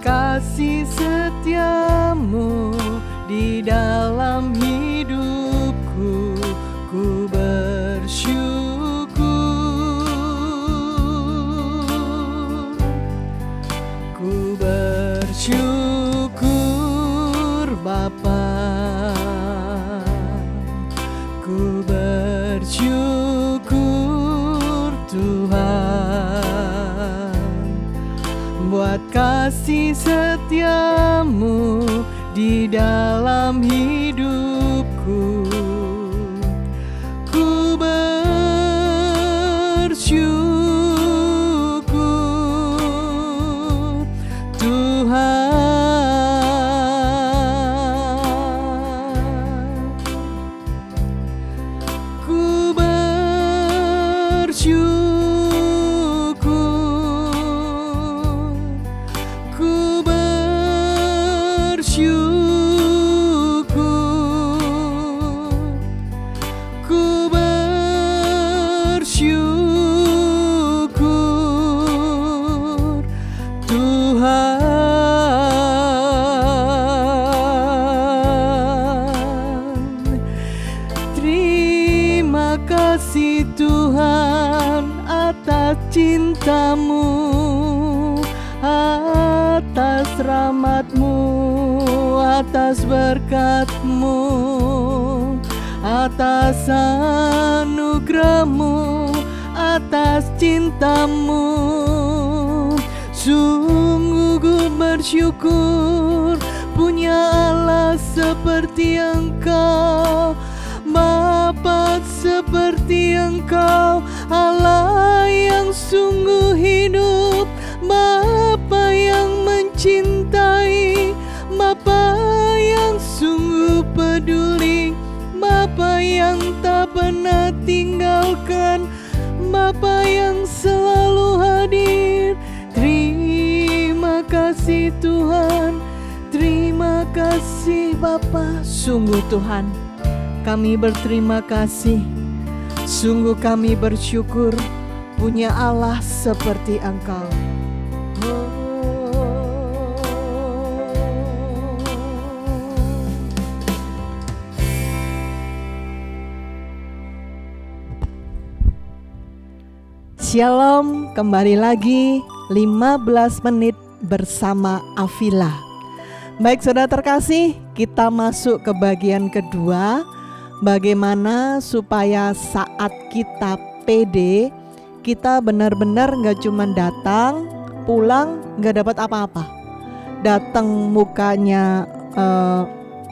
kasih setiamu di dalam hidupku, ku bersyukur, ku bersyukur Bapa, ku bersyukur Tuhan, buat kasih setiamu di dalam hidupku, ku bersyukur Tuhan, ku bersyukur, ku bersyukur, ku bersyukur Tuhan. Terima kasih Tuhan atas cintamu, atas rahmatmu, atas berkatmu, atas anugerahmu, atas cintamu. Sungguh ku bersyukur punya Allah seperti Engkau, Bapa seperti Engkau, Allah yang sungguh hidup, Bapa yang mencintai, Bapa yang sungguh peduli, Bapa yang tak pernah tinggalkan, Bapa yang selalu hadir. Terima kasih Tuhan, terima kasih Bapa. Sungguh Tuhan, kami berterima kasih, sungguh kami bersyukur punya Allah seperti Engkau. Shalom, kembali lagi 15 menit bersama Afila. Baik saudara terkasih, kita masuk ke bagian kedua. Bagaimana supaya saat kita pede, kita benar-benar gak cuma datang, pulang gak dapat apa-apa. Datang mukanya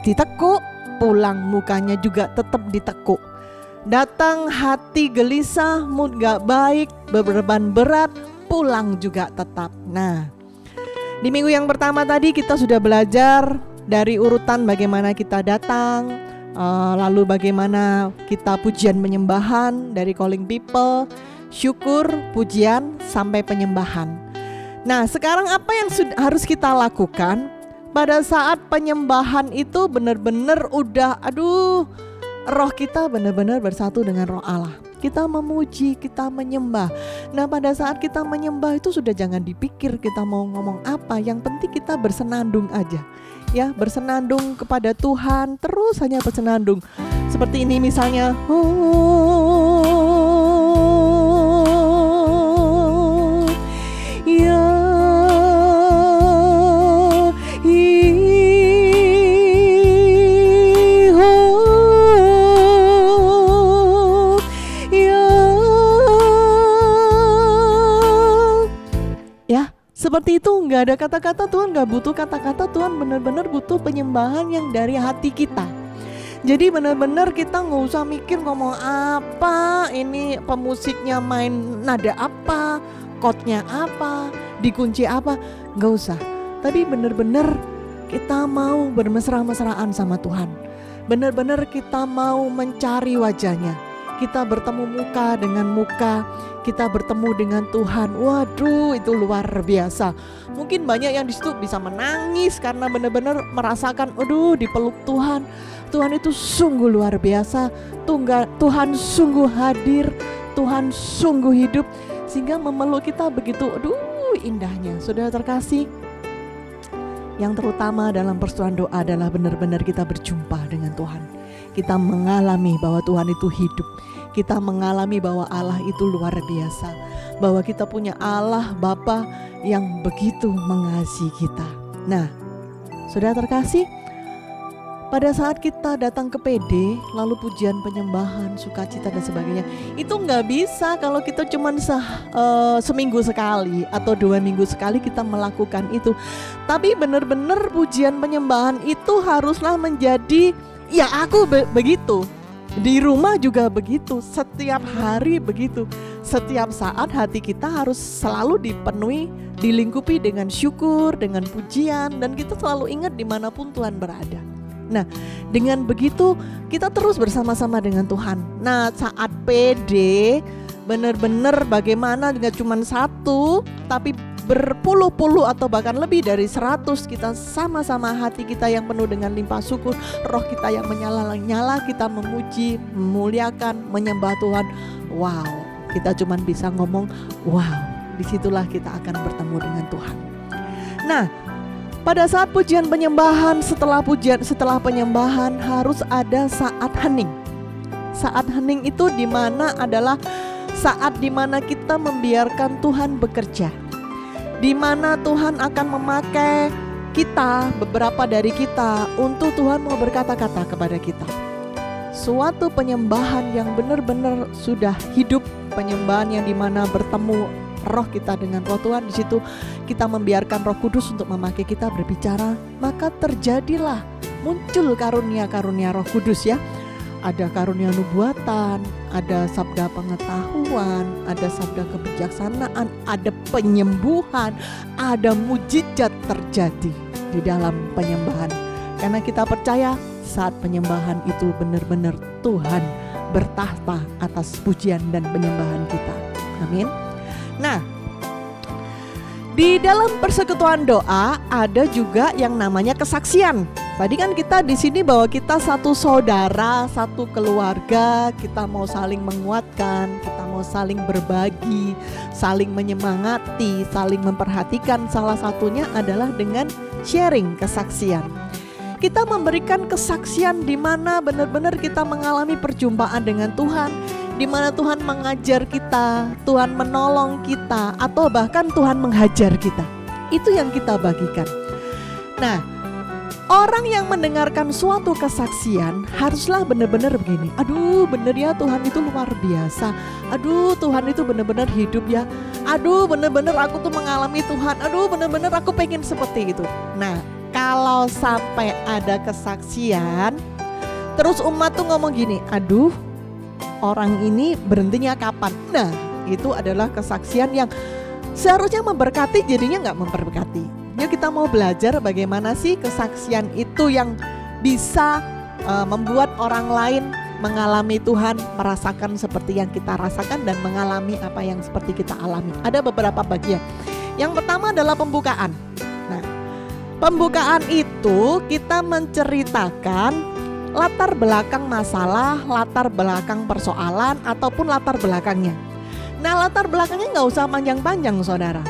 ditekuk, pulang mukanya juga tetap ditekuk. Datang hati gelisah, mood gak baik, beban berat, pulang juga tetap. Nah, di minggu yang pertama tadi kita sudah belajar dari urutan bagaimana kita datang, lalu bagaimana kita pujian penyembahan dari calling people, syukur, pujian, sampai penyembahan. Nah, sekarang apa yang harus kita lakukan pada saat penyembahan itu benar-benar udah, roh kita benar-benar bersatu dengan roh Allah. Kita memuji, kita menyembah. Nah, pada saat kita menyembah itu sudah jangan dipikir kita mau ngomong apa. Yang penting kita bersenandung aja. Ya, bersenandung kepada Tuhan, terus hanya bersenandung. Seperti ini misalnya. Seperti itu, nggak ada kata-kata. Tuhan nggak butuh kata-kata. Tuhan benar-benar butuh penyembahan yang dari hati kita. Jadi benar-benar kita nggak usah mikir ngomong apa, ini pemusiknya main nada apa, chordnya apa, dikunci apa, nggak usah. Tapi benar-benar kita mau bermesra-mesraan sama Tuhan. Benar-benar kita mau mencari wajahnya. Kita bertemu muka dengan muka, kita bertemu dengan Tuhan. Waduh, itu luar biasa. Mungkin banyak yang di situ bisa menangis karena benar-benar merasakan, aduh, dipeluk Tuhan. Tuhan itu sungguh luar biasa. Tuhan sungguh hadir, Tuhan sungguh hidup, sehingga memeluk kita begitu, aduh, indahnya. Saudara terkasih, yang terutama dalam persoalan doa adalah benar-benar kita berjumpa dengan Tuhan. Kita mengalami bahwa Tuhan itu hidup. Kita mengalami bahwa Allah itu luar biasa. Bahwa kita punya Allah Bapa yang begitu mengasihi kita. Nah, saudara terkasih, pada saat kita datang ke PD, lalu pujian, penyembahan, sukacita dan sebagainya, itu nggak bisa kalau kita cuma seminggu sekali atau 2 minggu sekali kita melakukan itu. Tapi benar-benar pujian penyembahan itu haruslah menjadi, ya aku begitu, di rumah juga begitu, setiap hari begitu. Setiap saat hati kita harus selalu dipenuhi, dilingkupi dengan syukur, dengan pujian, dan kita selalu ingat dimanapun Tuhan berada. Nah, dengan begitu kita terus bersama-sama dengan Tuhan. Nah, saat PD benar-benar bagaimana dengan cuma 1, tapi berpuluh-puluh atau bahkan lebih dari 100, kita sama-sama hati kita yang penuh dengan limpah syukur, roh kita yang menyala-nyala, kita memuji, memuliakan, menyembah Tuhan. Wow, kita cuma bisa ngomong wow, disitulah kita akan bertemu dengan Tuhan. Nah, pada saat pujian penyembahan, setelah penyembahan harus ada saat hening. Saat hening itu dimana adalah saat dimana kita membiarkan Tuhan bekerja, dimana Tuhan akan memakai kita, beberapa dari kita, untuk Tuhan mau berkata-kata kepada kita. Suatu penyembahan yang benar-benar sudah hidup, penyembahan yang dimana bertemu roh kita dengan roh Tuhan. Di situ kita membiarkan Roh Kudus untuk memakai kita berbicara, maka terjadilah muncul karunia-karunia Roh Kudus ya. Ada karunia nubuatan, ada sabda pengetahuan, ada sabda kebijaksanaan, ada penyembuhan, ada mujizat terjadi di dalam penyembahan. Karena kita percaya saat penyembahan itu benar-benar Tuhan bertahta atas pujian dan penyembahan kita. Amin. Nah, di dalam persekutuan doa ada juga yang namanya kesaksian. Tadi kan kita di sini bahwa kita satu saudara, satu keluarga, kita mau saling menguatkan, kita mau saling berbagi, saling menyemangati, saling memperhatikan. Salah satunya adalah dengan sharing kesaksian. Kita memberikan kesaksian di mana benar-benar kita mengalami perjumpaan dengan Tuhan, di mana Tuhan mengajar kita, Tuhan menolong kita, atau bahkan Tuhan menghajar kita. Itu yang kita bagikan. Nah, orang yang mendengarkan suatu kesaksian haruslah benar-benar begini. Aduh, benar ya, Tuhan itu luar biasa. Aduh, Tuhan itu benar-benar hidup ya. Aduh, benar-benar aku tuh mengalami Tuhan. Aduh, benar-benar aku pengen seperti itu. Nah, kalau sampai ada kesaksian, terus umat tuh ngomong gini, aduh, orang ini berhentinya kapan? Nah, itu adalah kesaksian yang seharusnya memberkati, jadinya nggak memberkati. Yuk kita mau belajar bagaimana sih kesaksian itu yang bisa membuat orang lain mengalami Tuhan, merasakan seperti yang kita rasakan dan mengalami apa yang seperti kita alami. Ada beberapa bagian. Yang pertama adalah pembukaan. Nah, pembukaan itu kita menceritakan latar belakang masalah, latar belakang persoalan, ataupun latar belakangnya. Nah, latar belakangnya nggak usah panjang-panjang, saudara.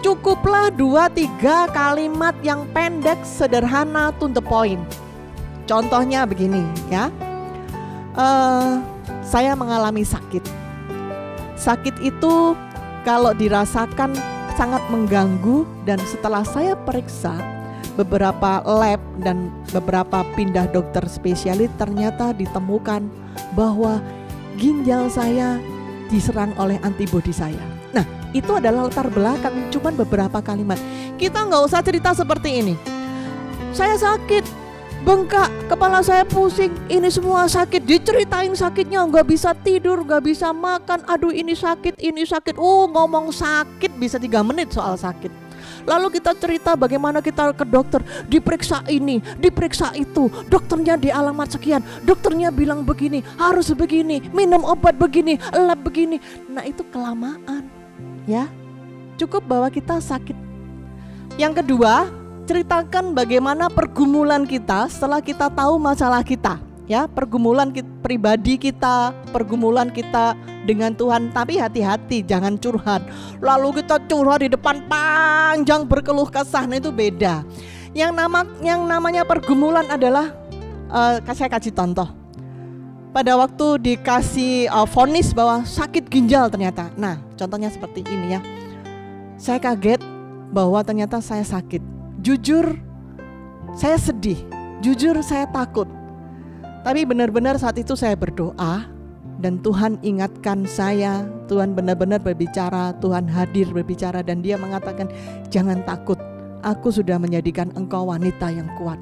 Cukuplah 2-3 kalimat yang pendek, sederhana, to the point. Contohnya begini ya, saya mengalami sakit. Sakit itu kalau dirasakan sangat mengganggu, dan setelah saya periksa beberapa lab dan beberapa pindah dokter spesialis, ternyata ditemukan bahwa ginjal saya diserang oleh antibodi saya. Nah, itu adalah latar belakang, cuman beberapa kalimat. Kita nggak usah cerita seperti ini. Saya sakit, bengkak, kepala saya pusing, ini semua sakit. Diceritain sakitnya, nggak bisa tidur, nggak bisa makan. Aduh, ini sakit, ini sakit. Ngomong sakit bisa 3 menit soal sakit. Lalu kita cerita bagaimana kita ke dokter, diperiksa ini, diperiksa itu, dokternya di alamat sekian, dokternya bilang begini, harus begini, minum obat begini, lab begini. Nah, itu kelamaan ya. Cukup bahwa kita sakit. Yang kedua, ceritakan bagaimana pergumulan kita setelah kita tahu masalah kita ya, pergumulan pribadi kita, pergumulan kita dengan Tuhan. Tapi hati-hati, jangan curhat. Lalu kita curhat di depan panjang berkeluh kesah, nah itu beda. Yang namanya pergumulan adalah saya kasih contoh. Pada waktu dikasih vonis bahwa sakit ginjal ternyata. Nah, contohnya seperti ini ya. Saya kaget bahwa ternyata saya sakit. Jujur, saya sedih. Jujur, saya takut. Tapi benar-benar saat itu saya berdoa dan Tuhan ingatkan saya. Tuhan benar-benar berbicara, Tuhan hadir berbicara dan Dia mengatakan, jangan takut. Aku sudah menjadikan engkau wanita yang kuat.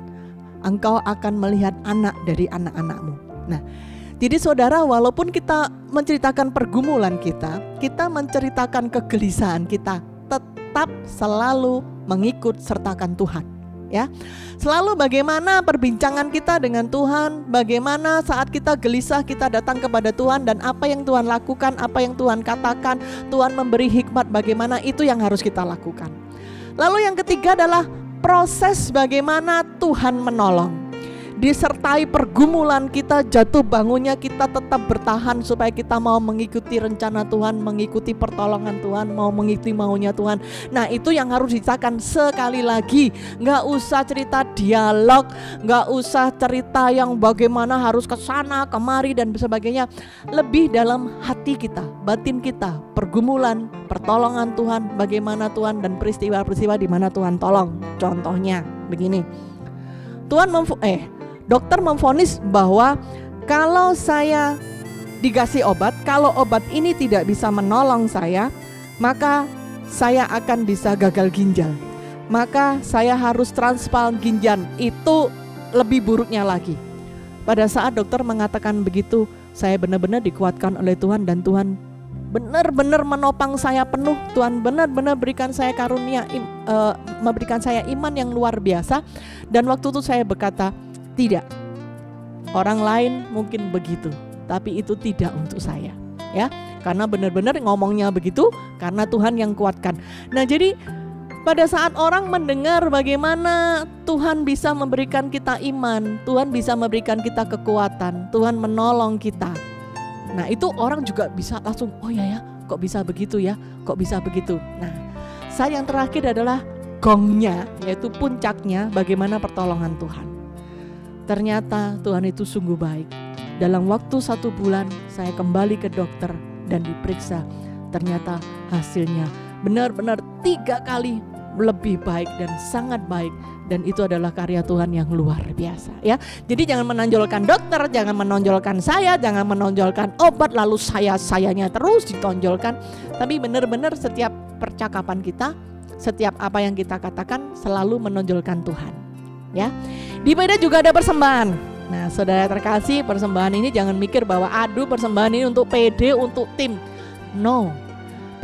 Engkau akan melihat anak dari anak-anakmu. Nah, jadi saudara, walaupun kita menceritakan pergumulan kita menceritakan kegelisahan kita, tetap selalu mengikut sertakan Tuhan. Ya, selalu bagaimana perbincangan kita dengan Tuhan, bagaimana saat kita gelisah kita datang kepada Tuhan dan apa yang Tuhan lakukan, apa yang Tuhan katakan, Tuhan memberi hikmat bagaimana, itu yang harus kita lakukan. Lalu yang ketiga adalah proses bagaimana Tuhan menolong. Disertai pergumulan kita, jatuh bangunnya kita tetap bertahan supaya kita mau mengikuti rencana Tuhan, mengikuti pertolongan Tuhan, mau mengikuti maunya Tuhan. Nah, itu yang harus diceritakan sekali lagi. Gak usah cerita dialog, gak usah cerita yang bagaimana harus ke sana kemari dan sebagainya. Lebih dalam hati kita, batin kita, pergumulan, pertolongan Tuhan, bagaimana Tuhan dan peristiwa-peristiwa di mana Tuhan tolong. Contohnya begini, dokter memvonis bahwa kalau saya dikasih obat, kalau obat ini tidak bisa menolong saya, maka saya akan bisa gagal ginjal. Maka saya harus transplant ginjal. Itu lebih buruknya lagi. Pada saat dokter mengatakan begitu, saya benar-benar dikuatkan oleh Tuhan dan Tuhan benar-benar menopang saya penuh. Tuhan benar-benar berikan saya karunia, memberikan saya iman yang luar biasa. Dan waktu itu saya berkata, tidak, orang lain mungkin begitu, tapi itu tidak untuk saya, ya, karena benar-benar ngomongnya begitu, karena Tuhan yang kuatkan. Nah, jadi pada saat orang mendengar bagaimana Tuhan bisa memberikan kita iman, Tuhan bisa memberikan kita kekuatan, Tuhan menolong kita. Nah, itu orang juga bisa langsung, oh ya, kok bisa begitu ya, kok bisa begitu. Nah, yang terakhir adalah gongnya, yaitu puncaknya bagaimana pertolongan Tuhan. Ternyata Tuhan itu sungguh baik. Dalam waktu 1 bulan saya kembali ke dokter dan diperiksa. Ternyata hasilnya benar-benar 3 kali lebih baik dan sangat baik. Dan itu adalah karya Tuhan yang luar biasa, ya. Jadi jangan menonjolkan dokter, jangan menonjolkan saya, jangan menonjolkan obat lalu sayanya terus ditonjolkan. Tapi benar-benar setiap percakapan kita, setiap apa yang kita katakan selalu menonjolkan Tuhan, ya. Di PD juga ada persembahan. Nah, saudara terkasih, persembahan ini jangan mikir bahwa aduh persembahan ini untuk PD, untuk tim. No,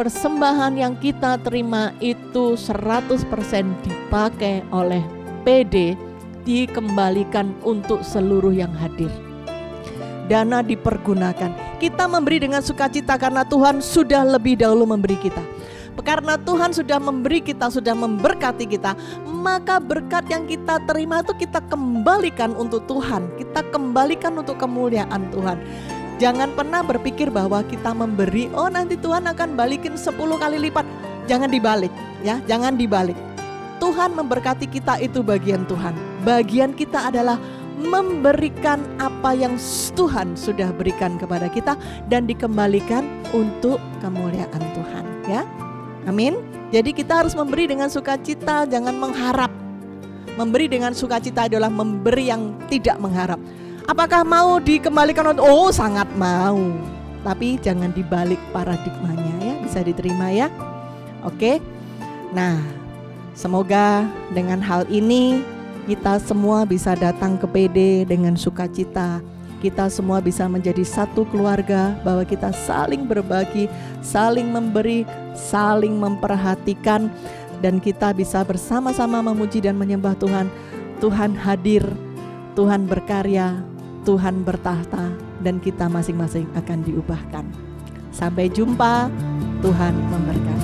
persembahan yang kita terima itu 100% dipakai oleh PD, dikembalikan untuk seluruh yang hadir. Dana dipergunakan. Kita memberi dengan sukacita karena Tuhan sudah lebih dahulu memberi kita. Karena Tuhan sudah memberi kita, sudah memberkati kita, maka berkat yang kita terima itu kita kembalikan untuk Tuhan. Kita kembalikan untuk kemuliaan Tuhan. Jangan pernah berpikir bahwa kita memberi, oh nanti Tuhan akan balikin 10 kali lipat. Jangan dibalik, ya, jangan dibalik. Tuhan memberkati kita, itu bagian Tuhan. Bagian kita adalah memberikan apa yang Tuhan sudah berikan kepada kita dan dikembalikan untuk kemuliaan Tuhan, ya. Amin. Jadi kita harus memberi dengan sukacita, jangan mengharap. Memberi dengan sukacita adalah memberi yang tidak mengharap. Apakah mau dikembalikan? Oh, sangat mau. Tapi jangan dibalik paradigmanya, ya. Bisa diterima, ya. Oke. Nah, semoga dengan hal ini kita semua bisa datang ke PD dengan sukacita. Kita semua bisa menjadi satu keluarga, bahwa kita saling berbagi, saling memberi, saling memperhatikan, dan kita bisa bersama-sama memuji dan menyembah Tuhan. Tuhan hadir, Tuhan berkarya, Tuhan bertahta, dan kita masing-masing akan diubahkan. Sampai jumpa, Tuhan memberkati.